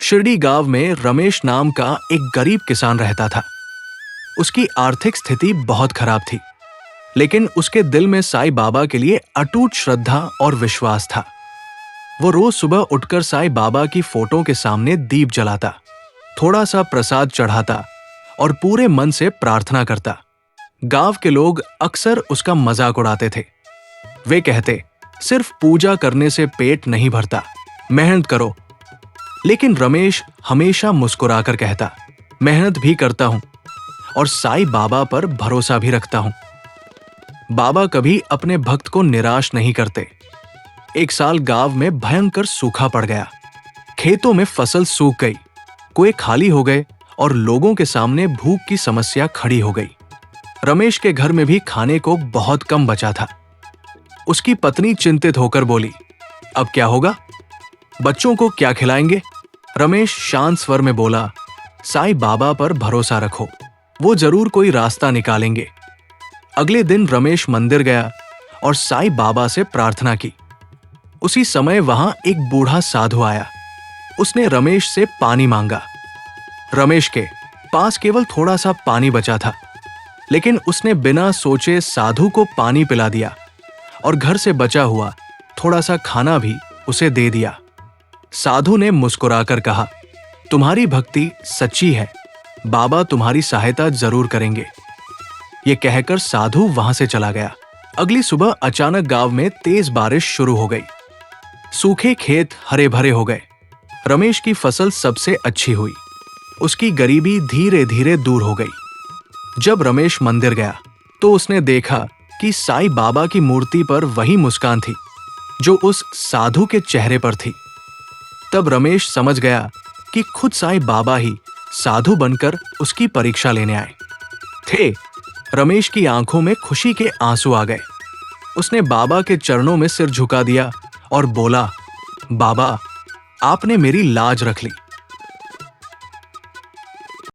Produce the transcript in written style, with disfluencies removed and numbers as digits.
शिरडी गांव में रमेश नाम का एक गरीब किसान रहता था। उसकी आर्थिक स्थिति बहुत खराब थी, लेकिन उसके दिल में साईं बाबा के लिए अटूट श्रद्धा और विश्वास था। वो रोज सुबह उठकर साईं बाबा की फोटो के सामने दीप जलाता, थोड़ा सा प्रसाद चढ़ाता और पूरे मन से प्रार्थना करता। गांव के लोग अक्सर उसका मजाक उड़ाते थे। वे कहते, सिर्फ पूजा करने से पेट नहीं भरता, मेहनत करो। लेकिन रमेश हमेशा मुस्कुराकर कहता, मेहनत भी करता हूं और साईं बाबा पर भरोसा भी रखता हूं। बाबा कभी अपने भक्त को निराश नहीं करते। एक साल गांव में भयंकर सूखा पड़ गया। खेतों में फसल सूख गई, कुएं खाली हो गए और लोगों के सामने भूख की समस्या खड़ी हो गई। रमेश के घर में भी खाने को बहुत कम बचा था। उसकी पत्नी चिंतित होकर बोली, अब क्या होगा? बच्चों को क्या खिलाएंगे? रमेश शांत स्वर में बोला, साईं बाबा पर भरोसा रखो, वो जरूर कोई रास्ता निकालेंगे। अगले दिन रमेश मंदिर गया और साईं बाबा से प्रार्थना की। उसी समय वहां एक बूढ़ा साधु आया। उसने रमेश से पानी मांगा। रमेश के पास केवल थोड़ा सा पानी बचा था, लेकिन उसने बिना सोचे साधु को पानी पिला दिया और घर से बचा हुआ थोड़ा सा खाना भी उसे दे दिया। साधु ने मुस्कुराकर कहा, तुम्हारी भक्ति सच्ची है, बाबा तुम्हारी सहायता जरूर करेंगे। ये कहकर साधु वहां से चला गया। अगली सुबह अचानक गांव में तेज बारिश शुरू हो गई। सूखे खेत हरे भरे हो गए। रमेश की फसल सबसे अच्छी हुई। उसकी गरीबी धीरे धीरे दूर हो गई। जब रमेश मंदिर गया तो उसने देखा कि साईं बाबा की मूर्ति पर वही मुस्कान थी जो उस साधु के चेहरे पर थी। तब रमेश समझ गया कि खुद साईं बाबा ही साधु बनकर उसकी परीक्षा लेने आए थे। रमेश की आंखों में खुशी के आंसू आ गए। उसने बाबा के चरणों में सिर झुका दिया और बोला, बाबा, आपने मेरी लाज रख ली।